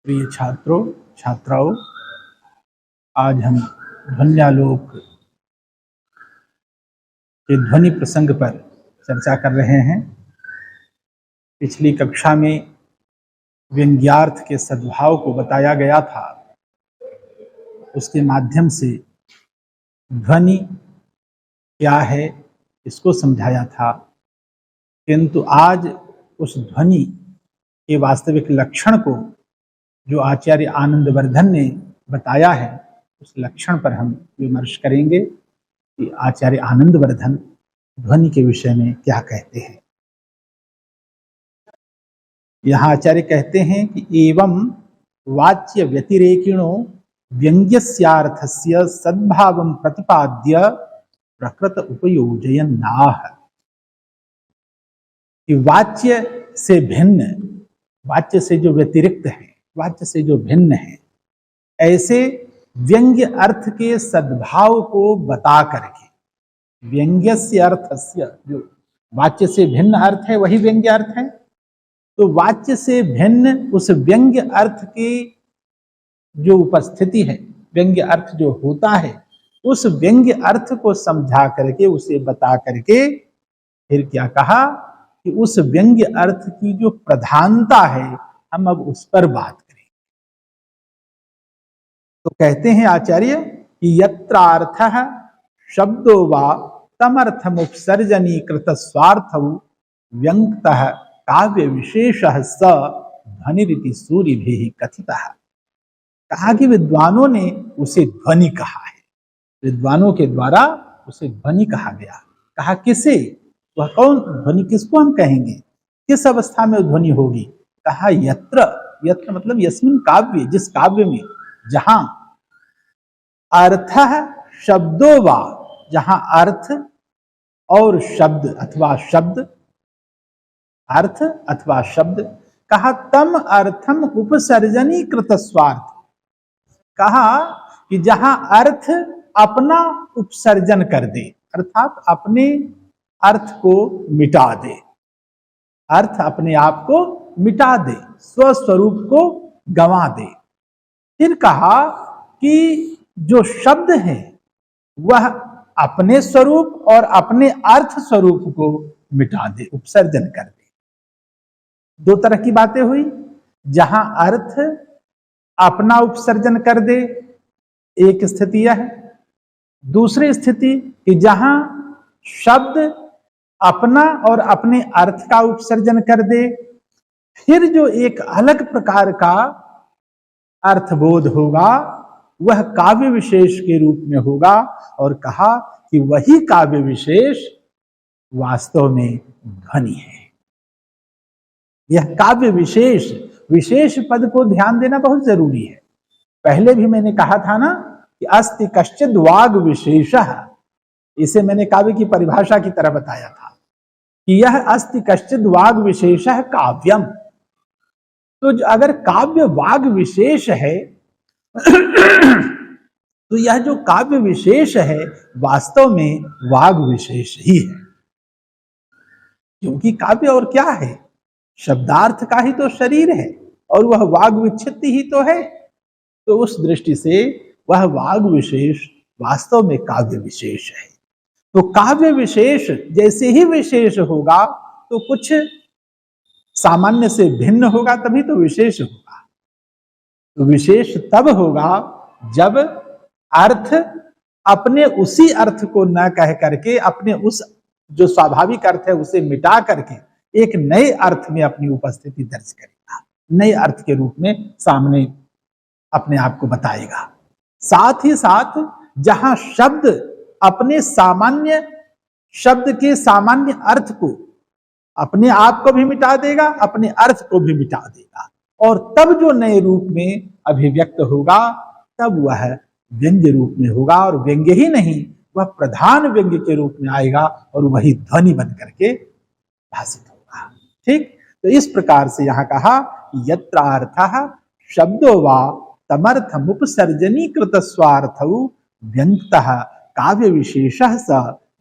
प्रिय छात्रों छात्राओं, आज हम ध्वन्यालोक के ध्वनि प्रसंग पर चर्चा कर रहे हैं। पिछली कक्षा में व्यंग्यार्थ के सद्भाव को बताया गया था, उसके माध्यम से ध्वनि क्या है इसको समझाया था। किंतु आज उस ध्वनि के वास्तविक लक्षण को जो आचार्य आनंदवर्धन ने बताया है, उस लक्षण पर हम विमर्श करेंगे कि आचार्य आनंदवर्धन ध्वनि के विषय में क्या कहते हैं। यहाँ आचार्य कहते हैं कि एवं वाच्य व्यतिरेकिणो व्यंग्यस्यार्थस्य सद्भावं प्रतिपाद्य प्रकृत उपयोजयन्नाह। कि वाच्य से भिन्न, वाच्य से जो व्यतिरिक्त है, वाच्य से जो भिन्न है, ऐसे व्यंग्य अर्थ के सद्भाव को बता करके, व्यंग्यस्य अर्थस्य, जो वाच्य से भिन्न अर्थ है वही व्यंग्य अर्थ है, तो वाच्य से भिन्न उस व्यंग्य अर्थ की जो उपस्थिति है, व्यंग्य अर्थ जो होता है, उस व्यंग्य अर्थ को समझा करके, उसे बता करके फिर क्या कहा कि उस व्यंग्य अर्थ की जो प्रधानता है, हम अब उस पर बात करें। तो कहते हैं आचार्य कि यत्रार्थः शब्दो वा तमर्थमुपसर्जनीकृत स्वार्थौ व्यंग्यतः काव्य विशेषः स ध्वनिरिति सूरिभिः कथितः। कहा कि विद्वानों ने उसे ध्वनि कहा है, विद्वानों के द्वारा उसे ध्वनि कहा गया। कहा किसे? वह कौन ध्वनि, किसको हम कहेंगे, किस अवस्था में ध्वनि होगी? कहा यत्र, यत्र मतलब यस्मिन काव्य, जिस काव्य में, जहां अर्थः शब्दो वा, जहां अर्थ और शब्द अथवा शब्द, अर्थ अथवा शब्द, कहा तम अर्थम उपसर्जनीकृत स्वार्थ, कहा कि जहां अर्थ अपना उपसर्जन कर दे, अर्थात अपने अर्थ को मिटा दे, अर्थ अपने आप को मिटा दे, स्वस्वरूप को गंवा दे। फिर कहा कि जो शब्द है वह अपने स्वरूप और अपने अर्थ स्वरूप को मिटा दे, उपसर्जन कर दे। दो तरह की बातें हुई, जहां अर्थ अपना उपसर्जन कर दे, एक स्थिति यह है। दूसरी स्थिति कि जहां शब्द अपना और अपने अर्थ का उपसर्जन कर दे, फिर जो एक अलग प्रकार का अर्थबोध होगा वह काव्य विशेष के रूप में होगा। और कहा कि वही काव्य विशेष वास्तव में ध्वनि है। यह काव्य विशेष, विशेष पद को ध्यान देना बहुत जरूरी है। पहले भी मैंने कहा था ना कि अस्ति कश्चिद् वाग विशेषः, इसे मैंने काव्य की परिभाषा की तरह बताया था कि यह अस्ति कश्चिद् वाग विशेषः काव्यम। तो अगर काव्य वाग विशेष है तो यह जो काव्य विशेष है वास्तव में वाग विशेष ही है, क्योंकि काव्य और क्या है, शब्दार्थ का ही तो शरीर है और वह वाग विच्छित्ति ही तो है। तो उस दृष्टि से वह वाग विशेष वास्तव में काव्य विशेष है। तो काव्य विशेष जैसे ही विशेष होगा तो कुछ सामान्य से भिन्न होगा, तभी तो विशेष होगा। तो विशेष तब होगा जब अर्थ अपने उसी अर्थ को न कह करके, अपने उस जो स्वाभाविक अर्थ है उसे मिटा करके एक नए अर्थ में अपनी उपस्थिति दर्ज करेगा, नए अर्थ के रूप में सामने अपने आप को बताएगा। साथ ही साथ जहां शब्द अपने सामान्य, शब्द के सामान्य अर्थ को, अपने आप को भी मिटा देगा, अपने अर्थ को भी मिटा देगा, और तब जो नए रूप में अभिव्यक्त होगा तब वह व्यंग्य रूप में होगा। और व्यंग्य ही नहीं, वह प्रधान व्यंग्य के रूप में आएगा और वही ध्वनि बन करके भाषित होगा। ठीक, तो इस प्रकार से यहाँ कहा यत्रार्थः शब्दो वा तमर्थमुपसर्जनीकृत स्वार्थौ व्यंग्यतः काव्य विशेषः स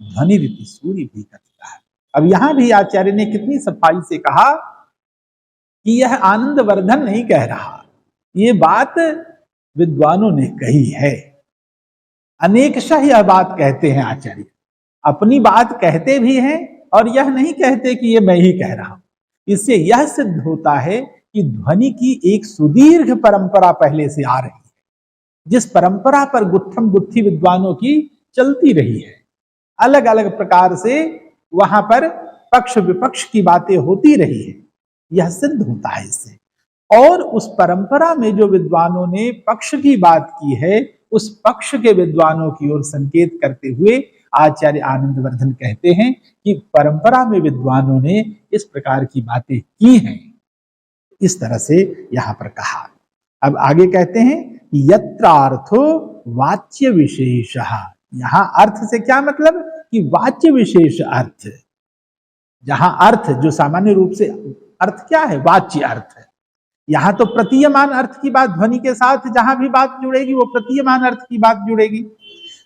ध्वनिरिति सूरिभिः कथितः। अब यहां भी आचार्य ने कितनी सफाई से कहा कि यह आनंदवर्धन नहीं कह रहा, ये बात विद्वानों ने कही है। अनेकशः यह बात कहते हैं आचार्य, अपनी बात कहते भी हैं और यह नहीं कहते कि ये मैं ही कह रहा हूं। इससे यह सिद्ध होता है कि ध्वनि की एक सुदीर्घ परंपरा पहले से आ रही है, जिस परंपरा पर गुत्थम गुत्थी विद्वानों की चलती रही है। अलग अलग प्रकार से वहां पर पक्ष विपक्ष की बातें होती रही है, यह सिद्ध होता है इससे। और उस परंपरा में जो विद्वानों ने पक्ष की बात की है, उस पक्ष के विद्वानों की ओर संकेत करते हुए आचार्य आनंदवर्धन कहते हैं कि परंपरा में विद्वानों ने इस प्रकार की बातें की हैं। इस तरह से यहां पर कहा। अब आगे कहते हैं यत्रार्थो वाच्य विशेषः। यहां अर्थ से क्या मतलब कि वाच्य विशेष अर्थ, जहां अर्थ जो सामान्य रूप से अर्थ क्या है, वाच्य अर्थ है। यहां तो प्रतीयमान अर्थ की बात, ध्वनि के साथ जहां भी बात जुड़ेगी वो प्रतीयमान अर्थ की बात जुड़ेगी,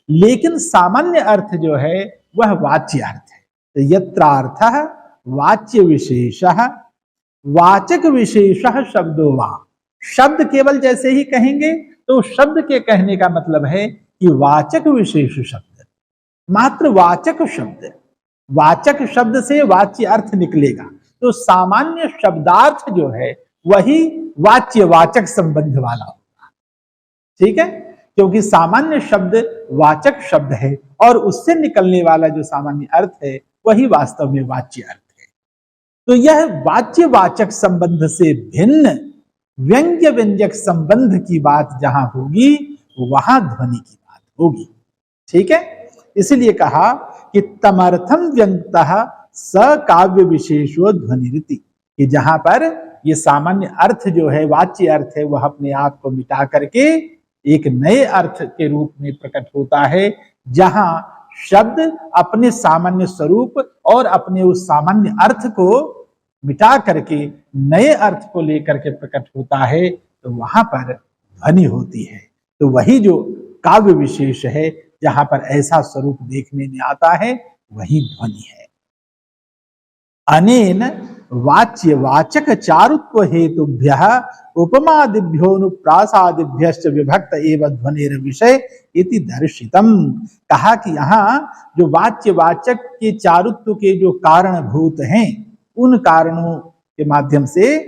लेकिन सामान्य अर्थ जो है वह वाच्य अर्थ है। तो यत्रार्थः वाच्य विशेषः वाचक विशेषः शब्दो वा। शब्द केवल जैसे ही कहेंगे तो शब्द के कहने का मतलब है कि वाचक विशेष शब्द, मात्र वाचक शब्द, वाचक शब्द से वाच्य अर्थ निकलेगा। तो सामान्य शब्दार्थ जो है वही वाच्य वाचक संबंध वाला होगा। ठीक है, क्योंकि सामान्य शब्द वाचक शब्द है और उससे निकलने वाला जो सामान्य अर्थ है वही वास्तव में वाच्य अर्थ है। तो यह वाच्य वाचक संबंध से भिन्न व्यंग्य व्यंजक संबंध की बात जहां होगी वहां ध्वनि की बात होगी। ठीक है, इसलिए कहा कि तमर्थम व्यंगतः स काव्य विशेषो ध्वनिरिति, कि जहां पर ये सामान्य अर्थ जो है वाच्य अर्थ है वह अपने आप को मिटा करके एक नए अर्थ के रूप में प्रकट होता है, जहां शब्द अपने सामान्य स्वरूप और अपने उस सामान्य अर्थ को मिटा करके नए अर्थ को लेकर के प्रकट होता है, तो वहां पर ध्वनि होती है। तो वही जो काव्य विशेष है जहां पर ऐसा स्वरूप देखने में आता है वही ध्वनि है। अनेन वाच्य वाचक चारुत्व हेतुभ्यः उपमादिभ्योनुप्रासादिभ्यश्च विभक्त एवं ध्वनिर विषय इति दर्शितम। कहा कि यहाँ जो वाच्य वाचक के चारुत्व के जो कारणभूत हैं उन कारणों के माध्यम से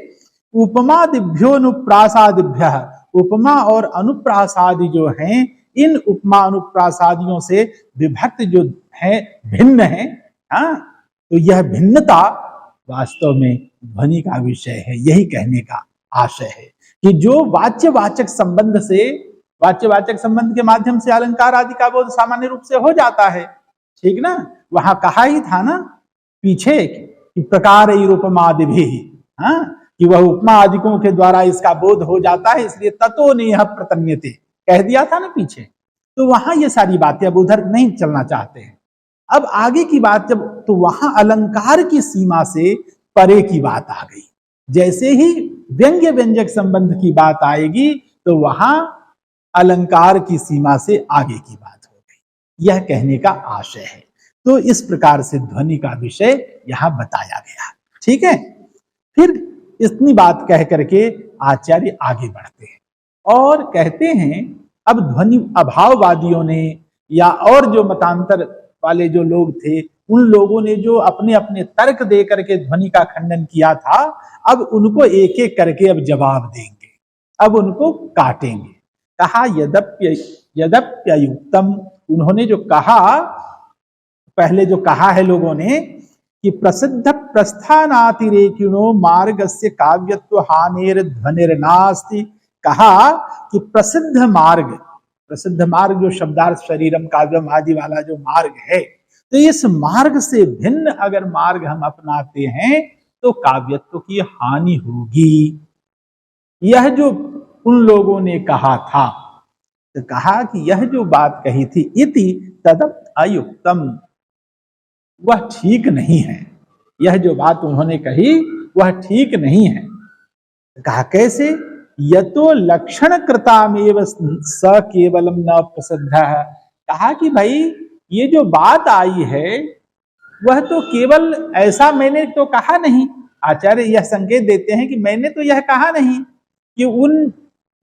उपमादिभ्योनुप्रासादिभ्यः, उपमा और अनुप्रासादि जो हैं इन उपमा अनुप्रासादियों से विभक्त जो है भिन्न है। हाँ, तो यह भिन्नता वास्तव में ध्वनि का विषय है। यही कहने का आशय है कि जो वाच्य वाचक संबंध से, वाच्य वाचक संबंध के माध्यम से अलंकार आदि का बोध सामान्य रूप से हो जाता है। ठीक ना, वहां कहा ही था ना पीछे कि प्रकार उपमादि भी, हाँ, कि वह उपमा आदिकों के द्वारा इसका बोध हो जाता है, इसलिए ततो नेह प्रतन्यते कह दिया था ना पीछे। तो वहां ये सारी बातें, अब उधर नहीं चलना चाहते हैं। अब आगे की बात जब, तो वहां अलंकार की सीमा से परे की बात आ गई। जैसे ही व्यंग्य व्यंजक संबंध की बात आएगी तो वहां अलंकार की सीमा से आगे की बात हो गई, यह कहने का आशय है। तो इस प्रकार से ध्वनि का विषय यहां बताया गया। ठीक है, फिर इतनी बात कह करके आचार्य आगे बढ़ते हैं और कहते हैं अब ध्वनि अभाववादियों ने या और जो मतांतर वाले जो लोग थे उन लोगों ने जो अपने अपने तर्क दे करके ध्वनि का खंडन किया था, अब उनको एक एक करके अब जवाब देंगे, अब उनको काटेंगे। कहा यद्यप्युक्तम, उन्होंने जो कहा, पहले जो कहा है लोगों ने कि प्रसिद्ध प्रस्थानातिरेकिणो मार्गस्य काव्यत्व हानेर ध्वनिर्नास्ति। कहा कि प्रसिद्ध मार्ग, प्रसिद्ध मार्ग जो शब्दार्थ शरीरम काव्यम आदि वाला जो मार्ग है, तो इस मार्ग से भिन्न अगर मार्ग हम अपनाते हैं तो काव्यत्व की हानि होगी। यह जो उन लोगों ने कहा था, तो कहा कि यह जो बात कही थी इति तदप्त अयुक्तम, वह ठीक नहीं है। यह जो बात उन्होंने कही वह ठीक नहीं है। कहा कैसे? यतो लक्षण कृतामेव स केवलम न प्रसिद्ध। कहा कि भाई ये जो बात आई है वह तो केवल ऐसा मैंने तो कहा नहीं। आचार्य यह संकेत देते हैं कि मैंने तो यह कहा नहीं कि उन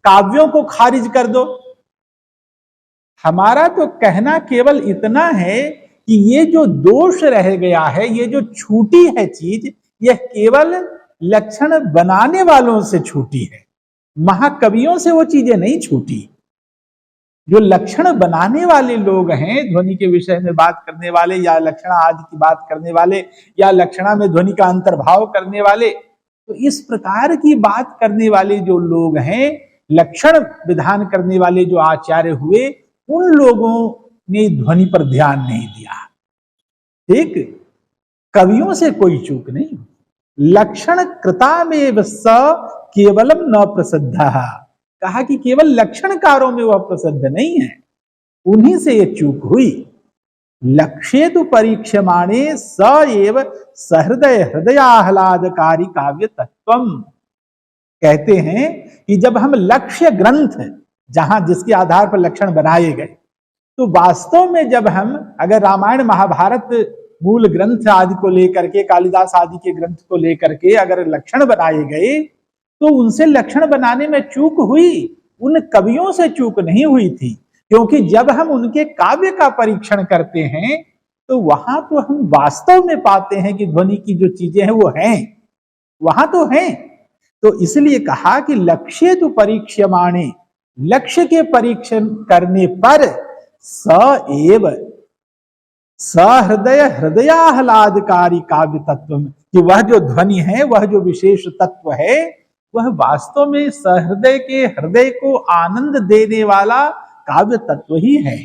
काव्यों को खारिज कर दो। हमारा तो कहना केवल इतना है कि ये जो दोष रह गया है, ये जो छूटी है चीज, यह केवल लक्षण बनाने वालों से छूटी है, महाकवियों से वो चीजें नहीं छूटी। जो लक्षण बनाने वाले लोग हैं, ध्वनि के विषय में बात करने वाले, या लक्षण आदि की बात करने वाले, या लक्षणा में ध्वनि का अंतर्भाव करने वाले, तो इस प्रकार की बात करने वाले जो लोग हैं, लक्षण विधान करने वाले जो आचार्य हुए, उन लोगों ने ध्वनि पर ध्यान नहीं दिया। ठीक, कवियों से कोई चूक नहीं। लक्षण कृतामेव स केवलम न प्रसिद्ध, कहा कि केवल लक्षणकारों में वह प्रसिद्ध नहीं है, उन्हीं से यह चूक हुई। लक्ष्येतु परीक्षमाणे स एव सहृदय हृदयाह्लादकारी काव्य तत्वम। कहते हैं कि जब हम लक्ष्य ग्रंथ, जहां जिसके आधार पर लक्षण बनाए गए, तो वास्तव में जब हम अगर रामायण महाभारत मूल ग्रंथ आदि को लेकर के, कालिदास आदि के ग्रंथ को लेकर के अगर लक्षण बनाए गए, तो उनसे लक्षण बनाने में चूक हुई, उन कवियों से चूक नहीं हुई थी। क्योंकि जब हम उनके काव्य का परीक्षण करते हैं, तो वहां तो हम वास्तव में पाते हैं कि ध्वनि की जो चीजें हैं वो हैं, वहां तो हैं। तो इसलिए कहा कि लक्ष्य तो परीक्षमाणे, लक्ष्य के परीक्षण करने पर स एव सहृदय हृदयाह्लादकारी काव्य तत्व, कि वह जो ध्वनि है, वह जो विशेष तत्व है, वह वास्तव में सहृदय के हृदय को आनंद देने वाला काव्य तत्व ही है।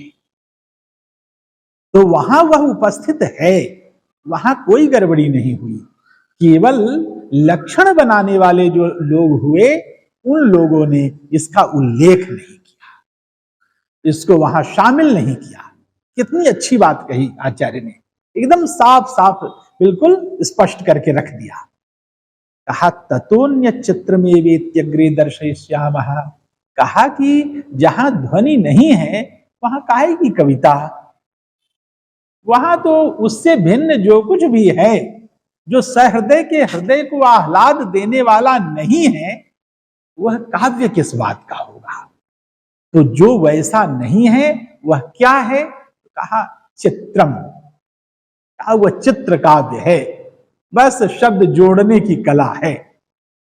तो वहां वह उपस्थित है, वहां कोई गड़बड़ी नहीं हुई। केवल लक्षण बनाने वाले जो लोग हुए, उन लोगों ने इसका उल्लेख नहीं किया, इसको वहां शामिल नहीं किया। कितनी अच्छी बात कही आचार्य ने, एकदम साफ साफ बिल्कुल स्पष्ट करके रख दिया। कहा ततोन्य चित्र में वेत्यग्रे दर्शयिष्यामः, कहा कि जहां ध्वनि नहीं है वहां काहे की कविता, वहां तो उससे भिन्न जो कुछ भी है, जो सहृदय के हृदय को आह्लाद देने वाला नहीं है, वह काव्य किस बात का होगा। तो जो वैसा नहीं है वह क्या है, कहा चित्रम, वह चित्र काव्य है, बस शब्द जोड़ने की कला है।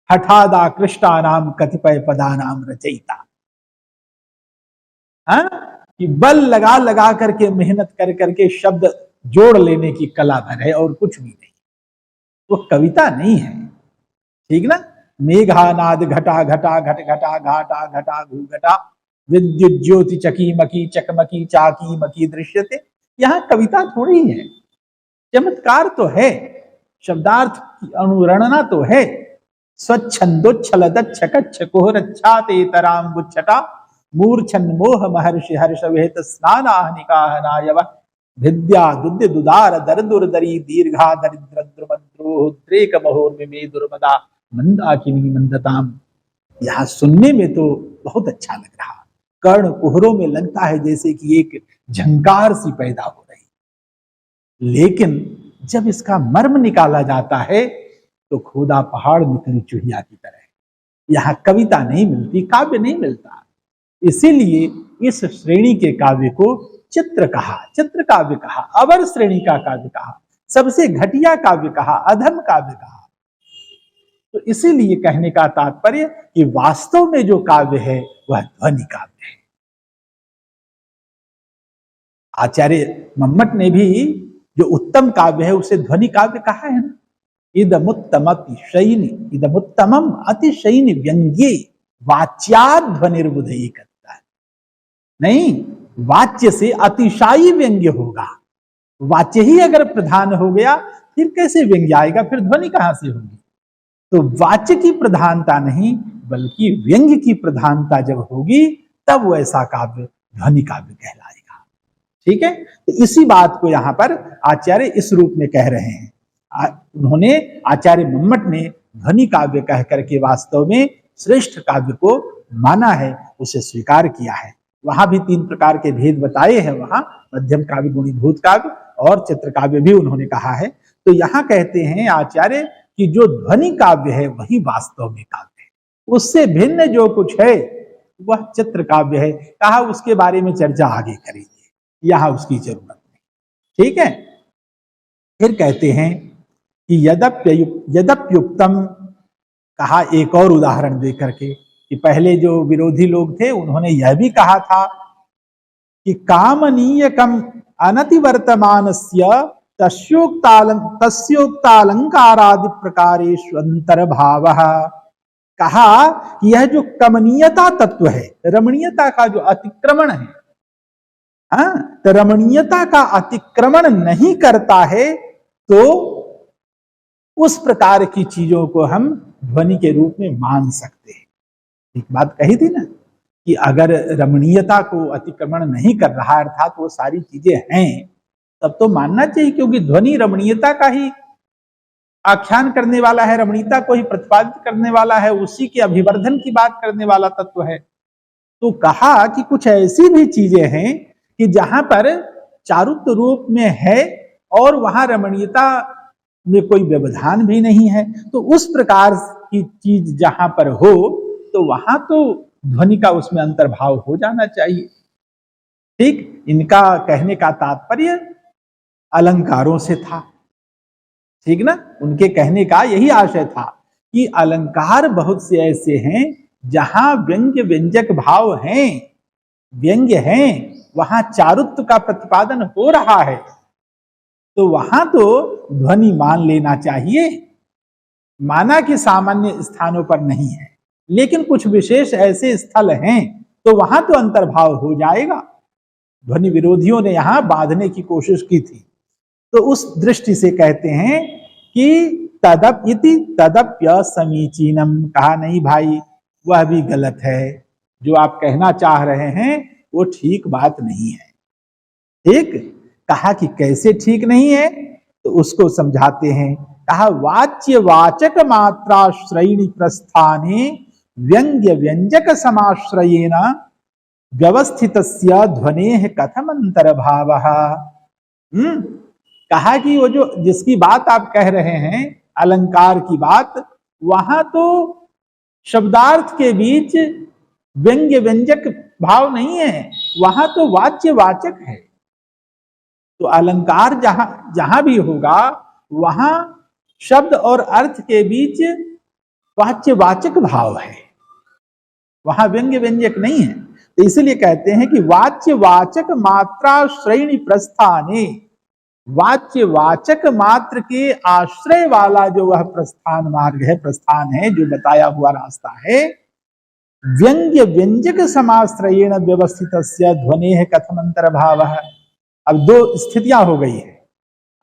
हठादा कृष्टा नाम कतिपय पदा नाम रचयिता, कि बल लगा लगा करके, मेहनत कर करके शब्द जोड़ लेने की कला भर है, और कुछ भी नहीं, वो कविता नहीं है। ठीक ना, मेघानाद घटा घटा घट घटा घाटा घटा घू घटा विद्युत ज्योति चकी मकी चकमकी चाकी मकी दृश्यते, यहां कविता थोड़ी है, चमत्कार तो है, शब्दार्थ की अनुरणना तो है। स्वच्छंदोच्छलदच्छकच्छकोहरच्छातेतराम्बुच्छटा मूर्छन मोह महर्षि हर्ष वेत स्नानाहनिकाहनायव विद्या दुद्य दुदार दरदुरदरी दीर्घा दरिद्र द्रुमद्रोद्रेक महोर्मे दुर्मदा मंदाकिनी मंदताम। यहां सुनने में तो बहुत अच्छा लग रहा, कर्ण कुहरों में लगता है जैसे कि एक झंकार सी पैदा हो रही, लेकिन जब इसका मर्म निकाला जाता है तो खोदा पहाड़ निकली चिड़िया की तरह। यहां कविता नहीं मिलती, काव्य नहीं मिलता, इसीलिए इस श्रेणी के काव्य को चित्र कहा, चित्र काव्य कहा, अवर श्रेणी का काव्य कहा, सबसे घटिया काव्य कहा, अधम काव्य कहा। तो इसीलिए कहने का तात्पर्य कि वास्तव में जो काव्य है वह ध्वनि काव्य है। आचार्य मम्मट ने भी जो उत्तम काव्य है उसे ध्वनि काव्य कहा है ना। इदमुत्तम अतिशयिनी, इदमुत्तमम अतिशयिनी व्यंग्ये वाच्याध्वनिर्बुधई करता है। नहीं, वाच्य से अतिशायी व्यंग्य होगा, वाच्य ही अगर प्रधान हो गया फिर कैसे व्यंग्य आएगा, फिर ध्वनि कहां से होगी। तो वाच्य की प्रधानता नहीं बल्कि व्यंग्य की प्रधानता जब होगी तब वैसा काव्य ध्वनि काव्य कहलाएगा। ठीक है, तो इसी बात को यहां पर आचार्य इस रूप में कह रहे हैं। उन्होंने, आचार्य मम्मट ने ध्वनि काव्य कह करके वास्तव में श्रेष्ठ काव्य को माना है, उसे स्वीकार किया है। वहां भी तीन प्रकार के भेद बताए हैं, वहां मध्यम काव्य, गुणीभूत काव्य और चित्र काव्य भी उन्होंने कहा है। तो यहां कहते हैं आचार्य कि जो ध्वनि काव्य है वही वास्तव में काव्य है, उससे भिन्न जो कुछ है वह चित्र काव्य है। कहा उसके बारे में चर्चा आगे करेंगे, यहां उसकी जरूरत नहीं। ठीक है, फिर कहते हैं कि यद्यप्युक्तम, कहा एक और उदाहरण दे करके कि पहले जो विरोधी लोग थे उन्होंने यह भी कहा था कि कामनीयकम अनतिवर्तमानस्य तस्योक्तालंकारादि प्रकारेषु अंतर्भावः। कहा कि यह जो कमनीयता तत्व है, रमणीयता का जो अतिक्रमण है, तो रमणीयता का अतिक्रमण नहीं करता है, तो उस प्रकार की चीजों को हम ध्वनि के रूप में मान सकते हैं। एक बात कही थी ना कि अगर रमणीयता को अतिक्रमण नहीं कर रहा, अर्थात वो सारी चीजें हैं, तब तो मानना चाहिए, क्योंकि ध्वनि रमणीयता का ही आख्यान करने वाला है, रमणीयता को ही प्रतिपादित करने वाला है, उसी के अभिवर्धन की बात करने वाला तत्व है। तो कहा कि कुछ ऐसी भी चीजें हैं कि जहां पर चारुत्व रूप में है और वहां रमणीयता में कोई व्यवधान भी नहीं है, तो उस प्रकार की चीज जहां पर हो तो वहां तो ध्वनि का उसमें अंतर्भाव हो जाना चाहिए। ठीक, इनका कहने का तात्पर्य अलंकारों से था। ठीक ना, उनके कहने का यही आशय था कि अलंकार बहुत से ऐसे हैं जहां व्यंग्य व्यंजक भाव हैं, व्यंग्य हैं, वहां चारुत्व का प्रतिपादन हो रहा है, तो वहां तो ध्वनि मान लेना चाहिए। माना कि सामान्य स्थानों पर नहीं है, लेकिन कुछ विशेष ऐसे स्थल हैं तो वहां तो अंतर्भाव हो जाएगा। ध्वनि विरोधियों ने यहां बांधने की कोशिश की थी, तो उस दृष्टि से कहते हैं कि तदप्य समीचीनम। कहा नहीं भाई, वह भी गलत है, जो आप कहना चाह रहे हैं वो ठीक बात नहीं है। ठीक, कहा कि कैसे ठीक नहीं है, तो उसको समझाते हैं। कहा वाच्य वाचक मात्राश्रयणी प्रस्थाने व्यंग्य व्यंजक समाश्रयेण व्यवस्थितस्य ध्वनेः कथम अंतर्भावः। कहा कि वो जो जिसकी बात आप कह रहे हैं, अलंकार की बात, वहां तो शब्दार्थ के बीच व्यंग्य व्यंजक भाव नहीं है, वहां तो वाच्य वाचक है। तो अलंकार जहां भी होगा वहां शब्द और अर्थ के बीच वाच्य वाचक भाव है, वहां व्यंग्य व्यंजक नहीं है। तो इसलिए कहते हैं कि वाच्य वाचक मात्रा श्रेणी प्रस्थाने, वाच्य वाचक मात्र के आश्रय वाला जो वह प्रस्थान मार्ग है, प्रस्थान है, जो बताया हुआ रास्ता है, व्यंग्य व्यंजक समाश्रयेण व्यवस्थितस्य ध्वनेः कथम अंतर्भावः। अब दो स्थितियां हो गई है,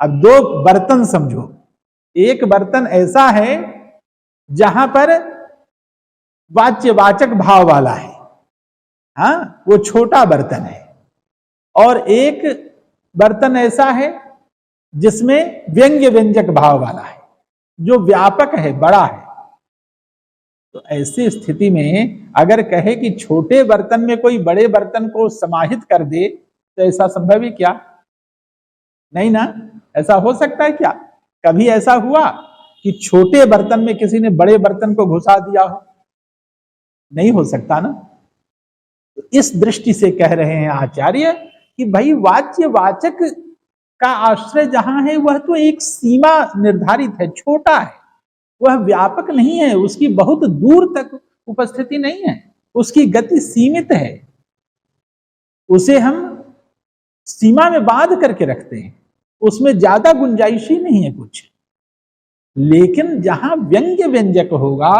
अब दो बर्तन समझो। एक बर्तन ऐसा है जहां पर वाच्य वाचक भाव वाला है, हाँ, वो छोटा बर्तन है, और एक बर्तन ऐसा है जिसमें व्यंग्य व्यंजक भाव वाला है, जो व्यापक है, बड़ा है। तो ऐसी स्थिति में अगर कहे कि छोटे बर्तन में कोई बड़े बर्तन को समाहित कर दे, तो ऐसा संभव है क्या? नहीं ना। ऐसा हो सकता है क्या? कभी ऐसा हुआ कि छोटे बर्तन में किसी ने बड़े बर्तन को घुसा दिया हो? नहीं हो सकता ना। तो इस दृष्टि से कह रहे हैं आचार्य कि भाई वाच्य वाचक का आश्रय जहां है वह तो एक सीमा निर्धारित है, छोटा है, वह व्यापक नहीं है, उसकी बहुत दूर तक उपस्थिति नहीं है, उसकी गति सीमित है, उसे हम सीमा में बांध करके रखते हैं, उसमें ज्यादा गुंजाइश ही नहीं है कुछ। लेकिन जहां व्यंग्य व्यंजक होगा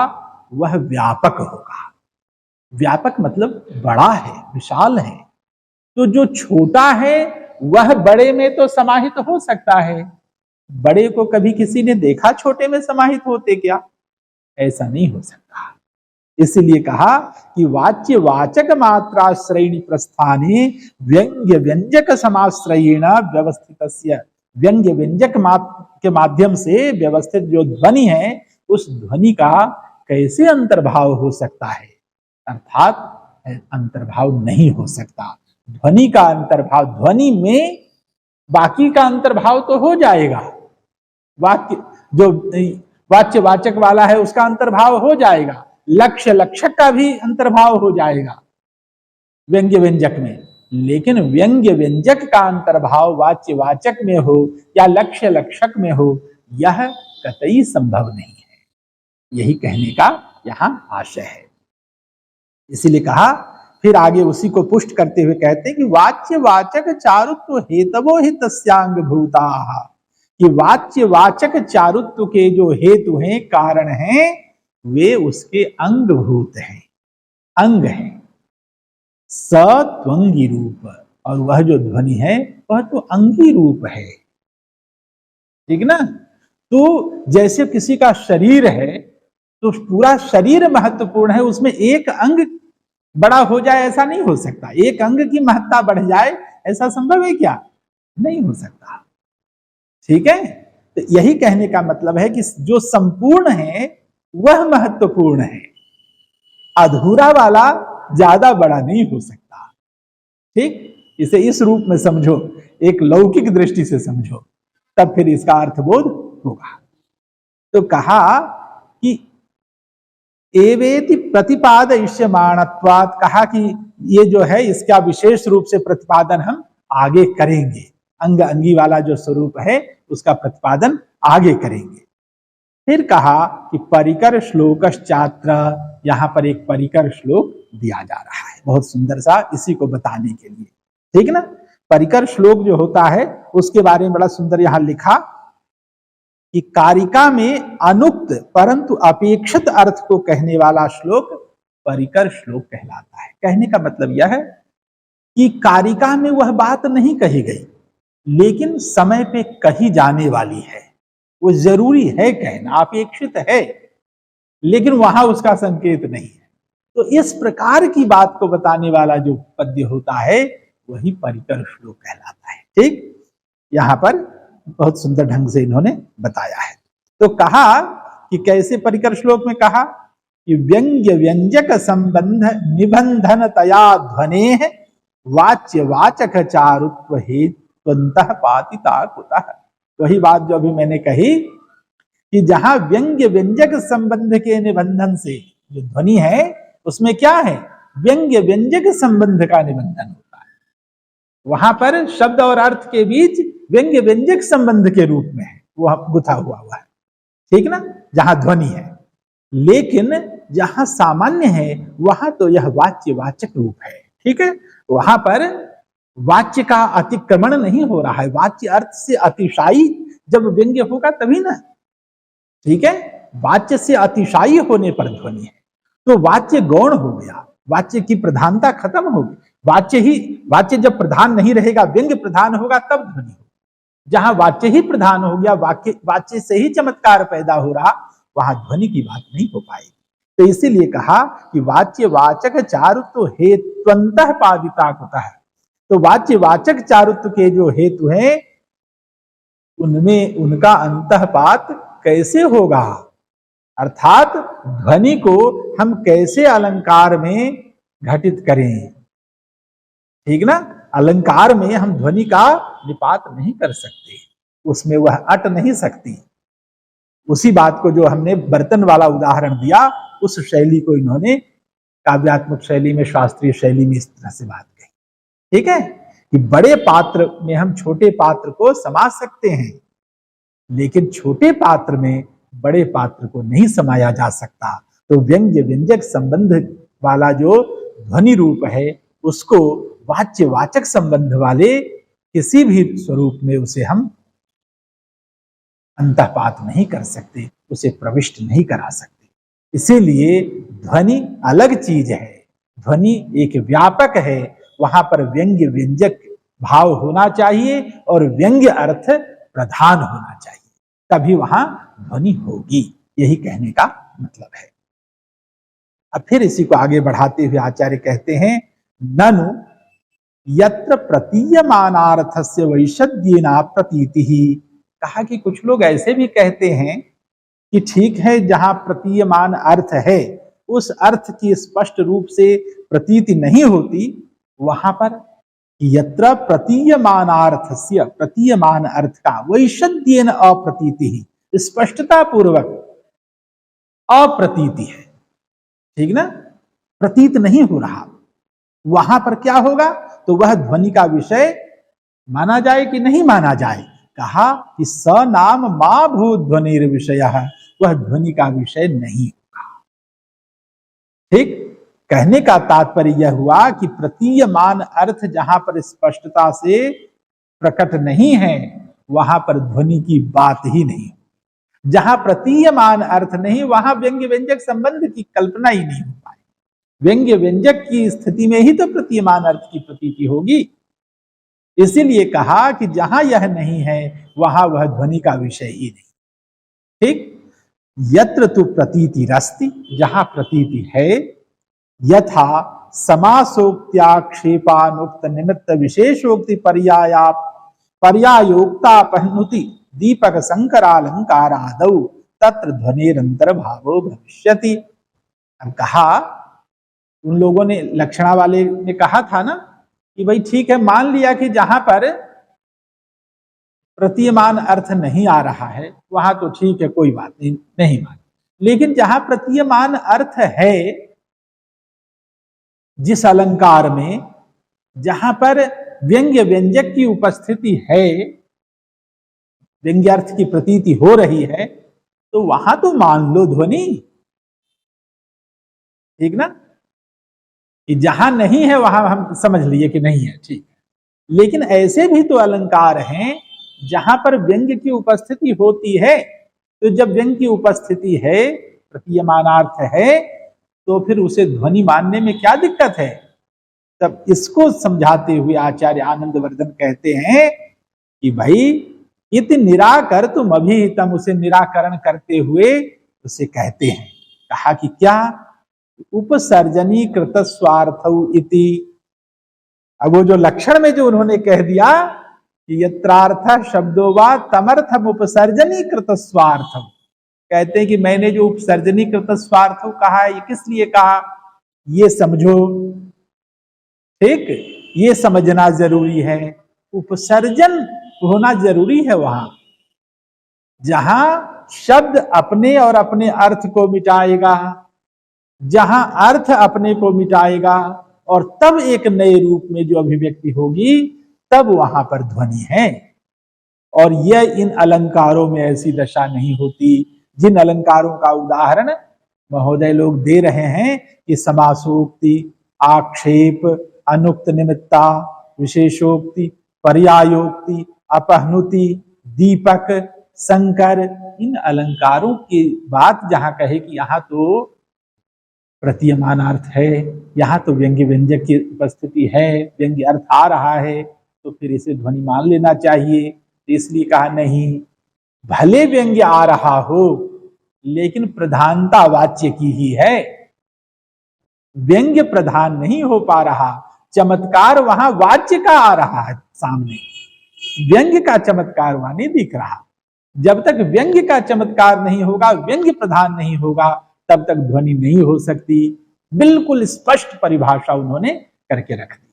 वह व्यापक होगा। व्यापक मतलब बड़ा है, विशाल है। तो जो छोटा है वह बड़े में तो समाहित हो सकता है। बड़े को कभी किसी ने देखा छोटे में समाहित होते क्या? ऐसा नहीं हो सकता। इसलिए कहा कि वाच्य वाचक मात्रा श्रेणी प्रस्थाने व्यंग्य व्यंजक समाश्रयेण व्यवस्थितस्य, व्यंग्य व्यंजक के माध्यम से व्यवस्थित जो ध्वनि है, उस ध्वनि का कैसे अंतर्भाव हो सकता है? अर्थात अंतर्भाव नहीं हो सकता। ध्वनि का अंतर्भाव, ध्वनि में बाकी का अंतर्भाव तो हो जाएगा, वाक्य जो वाच्य वाचक वाला है उसका अंतर्भाव हो जाएगा, लक्ष्य लक्षक का भी अंतर्भाव हो जाएगा, व्यंग्य व्यंजक में, लेकिन व्यंग्य व्यंजक का अंतर्भाव वाच्य वाचक में हो या लक्ष्य लक्षक में हो, यह कतई संभव नहीं है। यही कहने का यहां आशय है। इसीलिए कहा, फिर आगे उसी को पुष्ट करते हुए कहते हैं कि वाच्य वाचक चारुत्व हेतवो हितस्यांग भूता, कि वाच्य वाचक चारुत्व के जो हेतु हैं, कारण हैं, वे उसके अंगभूत हैं, अंग हैं। सत्वंगी रूप, और वह जो ध्वनि है वह तो अंगी रूप है, ठीक ना। तो जैसे किसी का शरीर है तो पूरा शरीर महत्वपूर्ण है, उसमें एक अंग बड़ा हो जाए ऐसा नहीं हो सकता, एक अंग की महत्ता बढ़ जाए ऐसा संभव है क्या? नहीं हो सकता, ठीक है। तो यही कहने का मतलब है कि जो संपूर्ण है वह महत्वपूर्ण है, अधूरा वाला ज्यादा बड़ा नहीं हो सकता, ठीक। इसे इस रूप में समझो, एक लौकिक दृष्टि से समझो, तब फिर इसका अर्थबोध होगा। तो कहा कि एवेति प्रतिपादयिष्यमाणत्वात्, कहा कि ये जो है इसका विशेष रूप से प्रतिपादन हम आगे करेंगे, अंग अंगी वाला जो स्वरूप है उसका प्रतिपादन आगे करेंगे। फिर कहा कि परिकर श्लोकश्चात्र, यहां पर एक परिकर श्लोक दिया जा रहा है बहुत सुंदर सा, इसी को बताने के लिए, ठीक ना। परिकर श्लोक जो होता है उसके बारे में बड़ा सुंदर यहां लिखा कि कारिका में अनुक्त परंतु अपेक्षित अर्थ को कहने वाला श्लोक परिकर श्लोक कहलाता है। कहने का मतलब यह है कि कारिका में वह बात नहीं कही गई, लेकिन समय पे कही जाने वाली है, वो जरूरी है कहना, अपेक्षित है, लेकिन वहां उसका संकेत नहीं है। तो इस प्रकार की बात को बताने वाला जो पद्य होता है वही परिकर श्लोक कहलाता है, ठीक। यहां पर बहुत सुंदर ढंग से इन्होंने बताया है। तो कहा कि कैसे परिकर श्लोक में कहा कि व्यंग्य व्यंजक संबंध निबंधनतया ध्वनेः वाच्य वाचक चारुत्व हेत्वन्तः पातिता कुतः। वही बात जो अभी मैंने कही कि जहां व्यंग्य व्यंजक संबंध के निबंधन से जो ध्वनि है उसमें क्या है, व्यंग्य व्यंजक संबंध का निबंधन होता है, वहां पर शब्द और अर्थ के बीच व्यंग्य व्यंजक संबंध के रूप में है वो गुथा हुआ है, ठीक ना, जहां ध्वनि है। लेकिन जहां सामान्य है वहां तो यह वाच्य वाचक रूप है, ठीक है। वहां पर वाच्य का अतिक्रमण नहीं हो रहा है, वाच्य अर्थ से अतिशायी जब व्यंग्य होगा तभी ना, ठीक है। वाच्य से अतिशायी होने पर ध्वनि है, तो वाच्य गौण हो गया, वाच्य की प्रधानता खत्म हो गई। वाच्य जब प्रधान नहीं रहेगा, व्यंग्य प्रधान होगा तब ध्वनि होगी। जहां वाच्य ही प्रधान हो गया, वाच्य से ही चमत्कार पैदा हो रहा, वहां ध्वनि की बात नहीं हो पाएगी। तो इसीलिए कहा कि वाच्य वाचक चारुत्व हेत्वन्तः पादिता कुतः। तो वाच्य वाचक चारुत्व के जो हेतु हैं उनमें उनका अंतःपात कैसे होगा, अर्थात ध्वनि को हम कैसे अलंकार में घटित करें, ठीक ना। अलंकार में हम ध्वनि का निपात नहीं कर सकते, उसमें वह अट नहीं सकती। उसी बात को जो हमने बर्तन वाला उदाहरण दिया, उस शैली को इन्होंने काव्यात्मक शैली में, शास्त्रीय शैली में इस तरह से बात कही, ठीक है, कि बड़े पात्र में हम छोटे पात्र को समा सकते हैं, लेकिन छोटे पात्र में बड़े पात्र को नहीं समाया जा सकता। तो व्यंग्य व्यंजक संबंध वाला जो ध्वनि रूप है उसको वाच्य वाचक संबंध वाले किसी भी स्वरूप में उसे हम अंतःपात नहीं कर सकते, उसे प्रविष्ट नहीं करा सकते। इसीलिए ध्वनि अलग चीज है, ध्वनि एक व्यापक है, वहां पर व्यंग्य व्यंजक भाव होना चाहिए और व्यंग्य अर्थ प्रधान होना चाहिए, तभी वहां ध्वनि होगी। यही कहने का मतलब है। अब फिर इसी को आगे बढ़ाते हुए आचार्य कहते हैं, ननु यत्र प्रतीयमानार्थस्य वैशद्येना प्रतीतिः। कहा कि कुछ लोग ऐसे भी कहते हैं कि ठीक है, जहां प्रतीयमान अर्थ है उस अर्थ की स्पष्ट रूप से प्रतीति नहीं होती, वहां पर यत्र प्रतीयमानार्थस्य, प्रतीयमान अर्थ का वैशद्येन अप्रतीतिः, स्पष्टता पूर्वक अप्रतीति है, ठीक ना, प्रतीत नहीं हो रहा, वहां पर क्या होगा, तो वह ध्वनि का विषय माना जाए कि नहीं माना जाए। कहा कि स नाम मा भू ध्वनिर विषय, वह ध्वनि का विषय नहीं होगा। ठीक, कहने का तात्पर्य यह हुआ कि प्रतीयमान अर्थ जहां पर स्पष्टता से प्रकट नहीं है, वहां पर ध्वनि की बात ही नहीं। जहां प्रतीयमान अर्थ नहीं, वहां व्यंग्य व्यंजक संबंध की कल्पना ही नहीं हो पाए। व्यंग्य व्यंजक की स्थिति में ही तो प्रतीयमान अर्थ की प्रतीति होगी। इसीलिए कहा कि जहां यह नहीं है, वहां वह ध्वनि का विषय ही नहीं। ठीक, यत्र तु प्रतीति रस्ति, जहां प्रतीति है, यथा समासोक्त्याक्षेपानुक्त निमित्त विशेषोक्ति पर्यायोक्ता पहनुति दीपक संकरालंकारादौ तत्र ध्वनिरंतर भावो भविष्यति। अब कहा, उन लोगों ने, लक्षणा वाले ने कहा था ना कि भाई ठीक है, मान लिया कि जहां पर प्रतीयमान अर्थ नहीं आ रहा है वहां तो ठीक है, कोई बात नहीं, नहीं मान। लेकिन जहां प्रतीयमान अर्थ है, जिस अलंकार में जहां पर व्यंग्य व्यंजक की उपस्थिति है, व्यंग्यार्थ की प्रतीति हो रही है, तो वहां तो मान लो ध्वनि। ठीक ना, कि जहां नहीं है वहां हम समझ लिए कि नहीं है, ठीक। लेकिन ऐसे भी तो अलंकार हैं जहां पर व्यंग्य की उपस्थिति होती है। तो जब व्यंग्य की उपस्थिति है, प्रतीयमानार्थ है, तो फिर उसे ध्वनि मानने में क्या दिक्कत है। तब इसको समझाते हुए आचार्य आनंदवर्धन कहते हैं कि भाई इति निराकर तुम अभिहितम, उसे निराकरण करते हुए उसे कहते हैं। कहा कि क्या, उपसर्जनी कृत स्वार्थौ इति। अब वो जो लक्षण में जो उन्होंने कह दिया कि यत्रार्थ शब्दो वा तमर्थम उपसर्जनी कृत स्वार्थौ, कहते हैं कि मैंने जो उपसर्जनी कृत स्वार्थौ कहा है, ये किस लिए कहा, ये समझो। ठीक, ये समझना जरूरी है। उपसर्जन होना जरूरी है वहां जहां शब्द अपने और अपने अर्थ को मिटाएगा, जहां अर्थ अपने को मिटाएगा, और तब एक नए रूप में जो अभिव्यक्ति होगी, तब वहां पर ध्वनि है। और यह इन अलंकारों में ऐसी दशा नहीं होती। जिन अलंकारों का उदाहरण महोदय लोग दे रहे हैं कि समासोक्ति, आक्षेप, अनुक्त निमित्ता, विशेषोक्ति, पर्यायोक्ति, अपहनुति, दीपक, संकर, इन अलंकारों की बात जहां कहे कि यहां तो प्रतीयमान अर्थ है, यहां तो व्यंग्य व्यंजक की उपस्थिति है, व्यंग्य अर्थ आ रहा है, तो फिर इसे ध्वनि मान लेना चाहिए। तो इसलिए कहा नहीं, भले व्यंग्य आ रहा हो लेकिन प्रधानता वाच्य की ही है, व्यंग्य प्रधान नहीं हो पा रहा। चमत्कार वहां वाच्य का आ रहा है सामने, व्यंग्य का चमत्कार वहां नहीं दिख रहा। जब तक व्यंग्य का चमत्कार नहीं होगा, व्यंग्य प्रधान नहीं होगा, तब तक ध्वनि नहीं हो सकती। बिल्कुल स्पष्ट परिभाषा उन्होंने करके रख दी।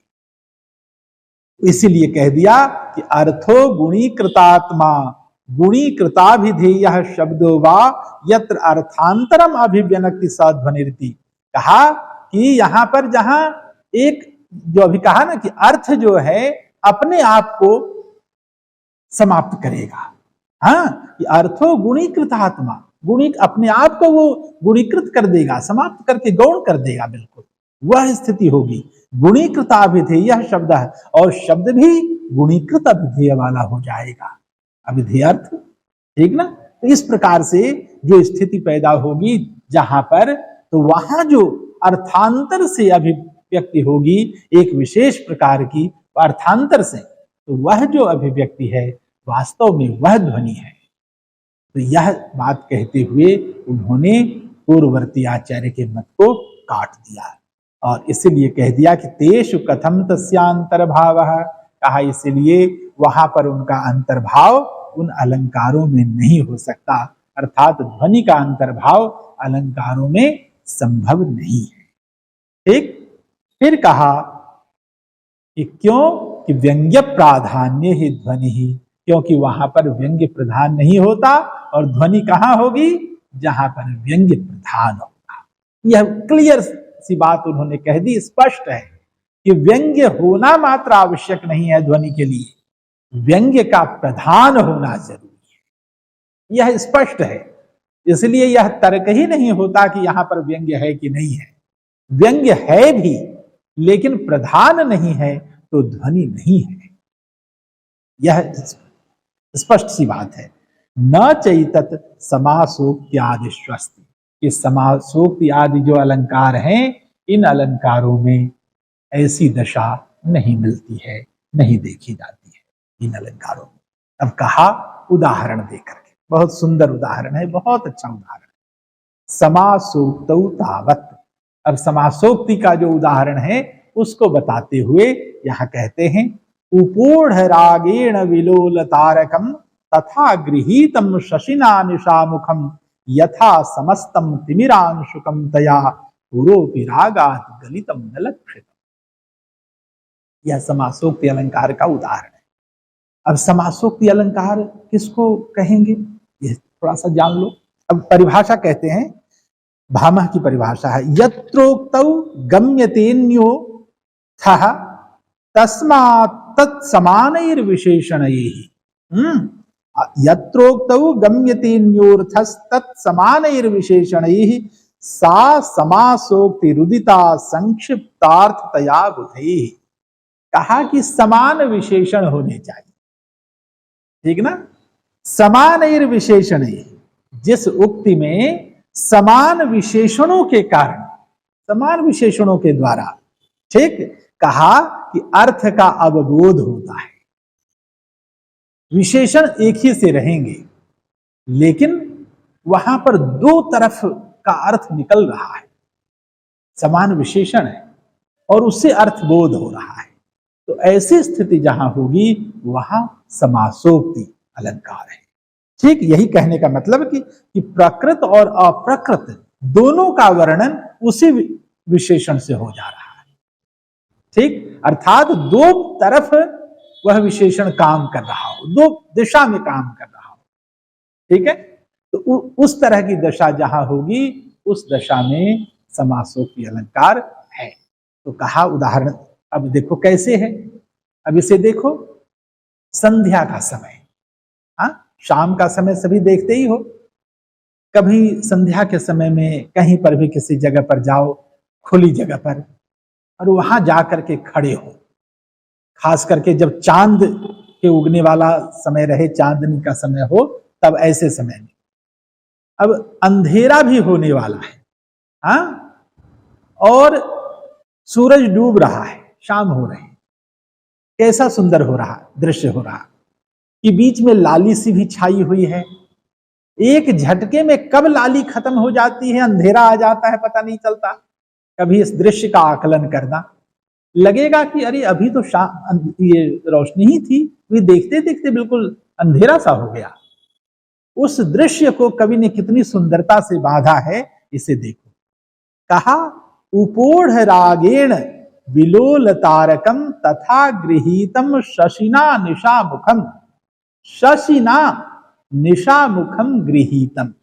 इसीलिए कह दिया कि अर्थो गुणीकृतात्मा गुणीकृताभिधेय शब्दो वा यत्र अर्थांतरम अभिव्यनक्ति सध्वनिरिति। कहा कि यहां पर जहां एक जो अभी कहा ना कि अर्थ जो है अपने आप को समाप्त करेगा। हाँ, कि अर्थो गुणीकृतात्मा, गुणी अपने आप को वो गुणीकृत कर देगा, समाप्त करके गौण कर देगा, बिल्कुल वह स्थिति होगी। गुणीकृताभिधेय शब्द है, और शब्द भी गुणीकृत अभिधेय वाला हो जाएगा, अभिधेय अर्थ। ठीक ना, तो इस प्रकार से जो स्थिति पैदा होगी जहां पर, तो वहां जो अर्थांतर से अभिव्यक्ति होगी एक विशेष प्रकार की अर्थांतर से, तो वह जो अभिव्यक्ति है वास्तव में वह ध्वनि है। तो यह बात कहते हुए उन्होंने पूर्ववर्ती आचार्य के मत को काट दिया, और इसीलिए कह दिया कि तेषु कथम तस्यांतर्भाव। कहा इसलिए वहां पर उनका अंतर्भाव उन अलंकारों में नहीं हो सकता, अर्थात ध्वनि का अंतर्भाव अलंकारों में संभव नहीं है। ठीक, फिर कहा कि क्यों, कि व्यंग्य प्राधान्य ही ध्वनि ही, क्योंकि वहां पर व्यंग्य प्रधान नहीं होता, और ध्वनि कहां होगी, जहां पर व्यंग्य प्रधान होगा। यह क्लियर सी बात उन्होंने कह दी, स्पष्ट है कि व्यंग्य होना मात्र आवश्यक नहीं है ध्वनि के लिए, व्यंग्य का प्रधान होना जरूरी है। यह स्पष्ट है, इसलिए यह तर्क ही नहीं होता कि यहां पर व्यंग्य है कि नहीं है। व्यंग्य है भी, लेकिन प्रधान नहीं है तो ध्वनि नहीं है। यह स्पष्ट सी बात है। न चैतत समासोक्त्यादि स्वस्ति, कि समासोक्ति आदि जो अलंकार हैं, इन अलंकारों में ऐसी दशा नहीं मिलती है, नहीं देखी जाती है इन अलंकारों में। अब कहा उदाहरण देकर के, बहुत सुंदर उदाहरण है, बहुत अच्छा उदाहरण है। समासोक्तौ तावत्, अब समासोक्ति का जो उदाहरण है उसको बताते हुए यहां कहते हैं, उपोढ़ रागेण विलोल तारकम तथा गृहीतम शशिना निशामुखम यथा समस्तम तिमिरांशुकम तया पुरोपि रागात गलितम न लक्षितम। यह समासोक्ति अलंकार का उदाहरण है। अब समासोक्ति अलंकार किसको कहेंगे, यह थोड़ा सा जान लो। अब परिभाषा कहते हैं, भामह की परिभाषा है, यत्रोक्तौ गम्यतेन्यो थः तस्मात् तत्समानैर् विशेषणैः। यत्रोक्तौ गम्यतेन्योर्थस्तत्समानैर् विशेषणैः सा समासोक्ति रुदिता संक्षिप्तार्थतया बुधैः। कहा कि समान विशेषण होने चाहिए, ठीक ना। समानैर् विशेषणैः, जिस उक्ति में समान विशेषणों के कारण, समान विशेषणों के द्वारा, ठीक, कहा कि अर्थ का अवबोध होता है। विशेषण एक ही से रहेंगे, लेकिन वहां पर दो तरफ का अर्थ निकल रहा है। समान विशेषण है और उससे अर्थबोध हो रहा है, तो ऐसी स्थिति जहां होगी वहां समासोक्ति अलंकार है। ठीक, यही कहने का मतलब कि प्रकृत और अप्रकृत दोनों का वर्णन उसी विशेषण से हो जा रहा है। ठीक, अर्थात दो तरफ वह विशेषण काम कर रहा हो, दो दिशा में काम कर रहा हो। ठीक है, तो उस तरह की दशा जहां होगी उस दशा में समासोक्ति अलंकार है। तो कहा उदाहरण, अब देखो कैसे है। अब इसे देखो, संध्या का समय, हाँ, शाम का समय सभी देखते ही हो। कभी संध्या के समय में कहीं पर भी किसी जगह पर जाओ, खुली जगह पर, और वहां जाकर के खड़े हो, खास करके जब चांद के उगने वाला समय रहे, चांदनी का समय हो, तब ऐसे समय में। अब अंधेरा भी होने वाला है, हाँ, और सूरज डूब रहा है, शाम हो रही है। कैसा सुंदर हो रहा दृश्य हो रहा कि बीच में लाली सी भी छाई हुई है। एक झटके में कब लाली खत्म हो जाती है, अंधेरा आ जाता है, पता नहीं चलता। कभी इस दृश्य का आकलन करना, लगेगा कि अरे अभी तो शाम, ये रोशनी ही थी, वे देखते देखते बिल्कुल अंधेरा सा हो गया। उस दृश्य को कवि ने कितनी सुंदरता से बांधा है, इसे देखो। कहा उपोढ़ रागेण विलोल तारकम तथा गृहीतम शशिना निशामुखम। शशिना निशामुखम गृहीतम,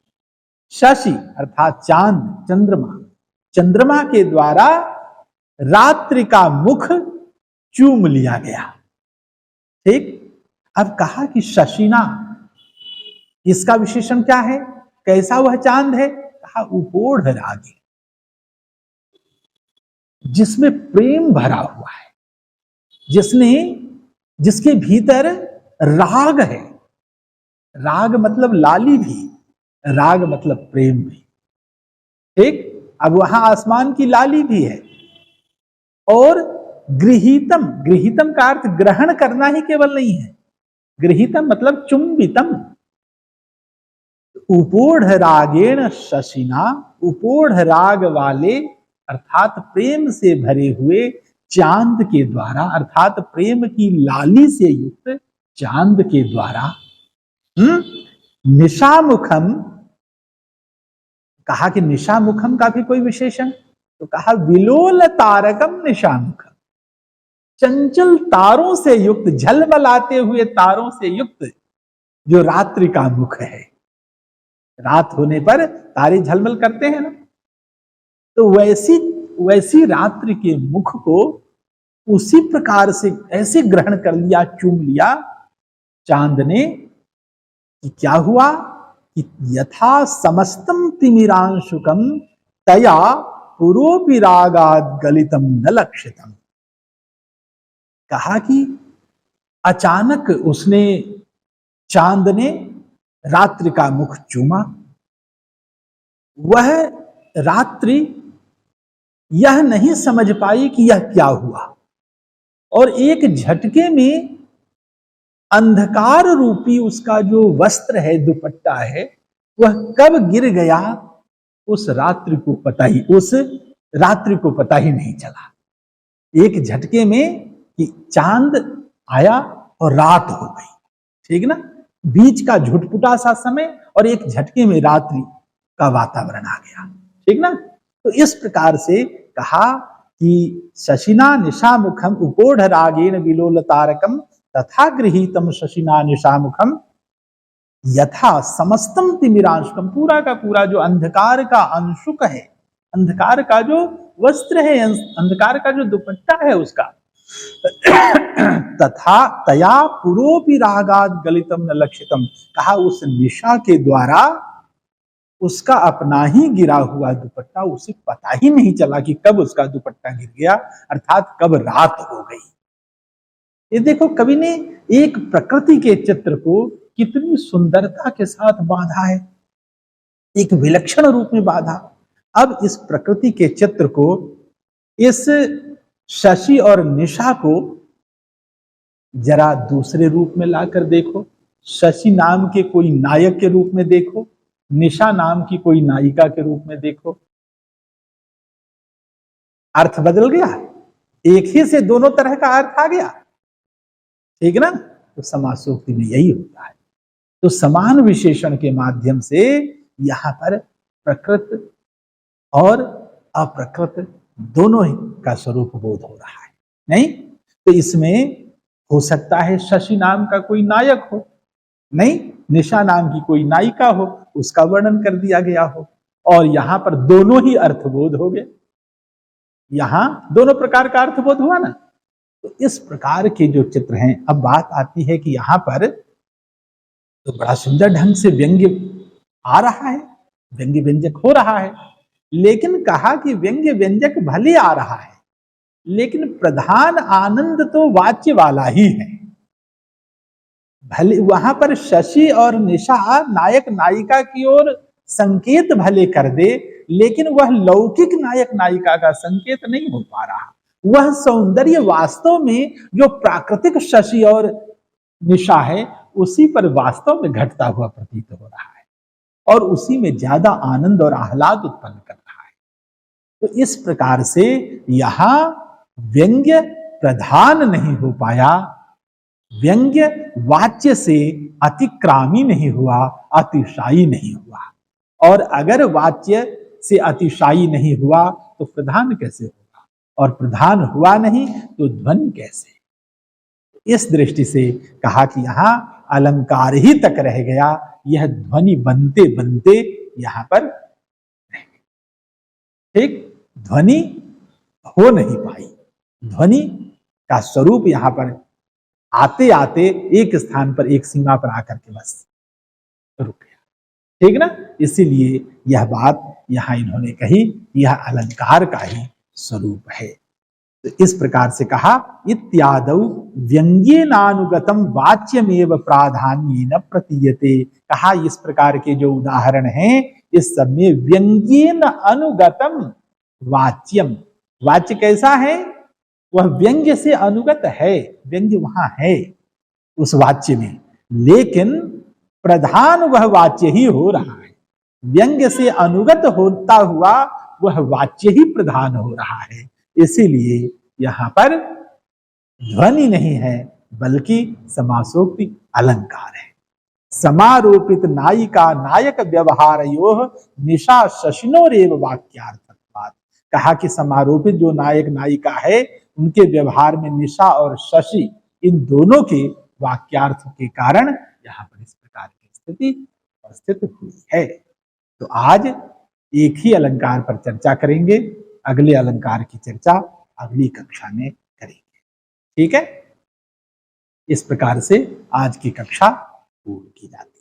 शशि अर्थात चांद, चंद्रमा, चंद्रमा के द्वारा रात्रि का मुख चूम लिया गया। ठीक, अब कहा कि शशिना, इसका विशेषण क्या है, कैसा वह चांद है। कहा उपोढ़ रागे, जिसमें प्रेम भरा हुआ है, जिसके भीतर राग है। राग मतलब लाली भी, राग मतलब प्रेम भी। ठीक, अब वहां आसमान की लाली भी है। और गृहीतम, गृहीतम का अर्थ ग्रहण करना ही केवल नहीं है, गृहीतम मतलब चुंबितम। उपोढ़ रागेण शशिना, उपोढ़ राग वाले अर्थात प्रेम से भरे हुए चांद के द्वारा, अर्थात प्रेम की लाली से युक्त चांद के द्वारा, निशामुखम, कहा कि निशामुखम का भी कोई विशेषण, तो कहा विलोल तारकम निशामुखम, चंचल तारों से युक्त, झलमलाते हुए तारों से युक्त जो रात्रि का मुख है। रात होने पर तारे झलमल करते हैं ना, तो वैसी रात्रि के मुख को उसी प्रकार से ऐसे ग्रहण कर लिया, चूम लिया चांद ने कि क्या हुआ कि यथा समस्तम तिमिरांशुकम तया पुरोपि रागाद गलितम न लक्षितम। कहा कि अचानक उसने, चांद ने रात्रि का मुख चूमा। वह रात्रि यह नहीं समझ पाई कि यह क्या हुआ, और एक झटके में अंधकार रूपी उसका जो वस्त्र है, दुपट्टा है, वह कब गिर गया उस रात्रि को पता ही नहीं चला। एक झटके में कि चांद आया और रात हो गई, ठीक ना, बीच का झुटपुटा सा समय और एक झटके में रात्रि का वातावरण आ गया, ठीक ना। तो इस प्रकार से कहा कि शशिना निशामुखम उपोढ़ रागेण विलोल तारकम तथा गृहीतम शशिना निशामुखम यथा समस्तम तिमिरांशुकम। पूरा का पूरा जो अंधकार का अंशुक है, अंधकार का जो वस्त्र है, अंधकार का जो दुपट्टा है उसका, तथा तया पुरोपि रागाद गलितम न लक्षितम। कहा उस निशा के द्वारा उसका अपना ही गिरा हुआ दुपट्टा उसे पता ही नहीं चला कि कब उसका दुपट्टा गिर गया, अर्थात कब रात हो गई। ये देखो, कवि ने एक प्रकृति के चित्र को कितनी सुंदरता के साथ बांधा है, एक विलक्षण रूप में बांधा। अब इस प्रकृति के चित्र को, इस शशि और निशा को जरा दूसरे रूप में लाकर देखो। शशि नाम के कोई नायक के रूप में देखो, निशा नाम की कोई नायिका के रूप में देखो। अर्थ बदल गया, एक ही से दोनों तरह का अर्थ आ गया, ठीक ना। तो समासोक्ति में यही होता है। तो समान विशेषण के माध्यम से यहां पर प्रकृत और अप्रकृत दोनों का स्वरूप बोध हो रहा है। नहीं तो इसमें हो सकता है शशि नाम का कोई नायक हो, नहीं निशा नाम की कोई नायिका हो, उसका वर्णन कर दिया गया हो, और यहां पर दोनों ही अर्थबोध हो गए। यहां दोनों प्रकार का अर्थबोध हुआ ना। तो इस प्रकार के जो चित्र हैं, अब बात आती है कि यहां पर तो बड़ा सुंदर ढंग से व्यंग्य आ रहा है, व्यंग्य व्यंजक हो रहा है, लेकिन कहा कि व्यंग्य व्यंजक भले आ रहा है, लेकिन प्रधान आनंद तो वाच्य वाला ही है। भले वहां पर शशि और निशा नायक नायिका की ओर संकेत भले कर दे, लेकिन वह लौकिक नायक नायिका का संकेत नहीं हो पा रहा। वह सौंदर्य वास्तव में जो प्राकृतिक शशि और निशा है, उसी पर वास्तव में घटता हुआ प्रतीत हो रहा है, और उसी में ज्यादा आनंद और आह्लाद उत्पन्न कर रहा है। तो इस प्रकार से यहां व्यंग्य प्रधान नहीं हो पाया, व्यंग्य वाच्य से अतिक्रामी नहीं हुआ, अतिशायी नहीं हुआ। और अगर वाच्य से अतिशायी नहीं हुआ तो प्रधान कैसे होगा, और प्रधान हुआ नहीं तो ध्वनि कैसे। इस दृष्टि से कहा कि यहां अलंकार ही तक रह गया, यह ध्वनि बनते बनते यहां पर एक ध्वनि हो नहीं पाई। ध्वनि का स्वरूप यहां पर आते आते एक स्थान पर, एक सीमा पर आकर के बस रुक गया, ठीक ना। इसीलिए यह बात यहां इन्होंने कही, यह अलंकार का ही स्वरूप है। तो इस प्रकार से कहा इत्यादौ व्यंग्येनानुगतम वाच्यमेव प्राधान्येन प्रतीयते। कहा इस प्रकार के जो उदाहरण हैं, इस सब में व्यंग्येन अनुगतम वाच्यम, वाच्य कैसा है, वह व्यंग्य से अनुगत है, व्यंग्य वहां है उस वाच्य में, लेकिन प्रधान वह वाच्य ही हो रहा है। व्यंग्य से अनुगत होता हुआ वह वाच्य ही प्रधान हो रहा है। इसीलिए यहां पर ध्वनि नहीं है, बल्कि समासोक्ति अलंकार है। समारोपित नायिका नायक व्यवहारयोः निशा शशिनोरेव वाक्यार्थत्वात्। कहा कि समारोपित जो नायक नायिका है, उनके व्यवहार में निशा और शशि, इन दोनों के वाक्यार्थ के कारण यहां पर इस प्रकार की स्थिति उपस्थित हुई है। तो आज एक ही अलंकार पर चर्चा करेंगे, अगले अलंकार की चर्चा अगली कक्षा में करेंगे। ठीक है, इस प्रकार से आज की कक्षा पूर्ण की जाती है।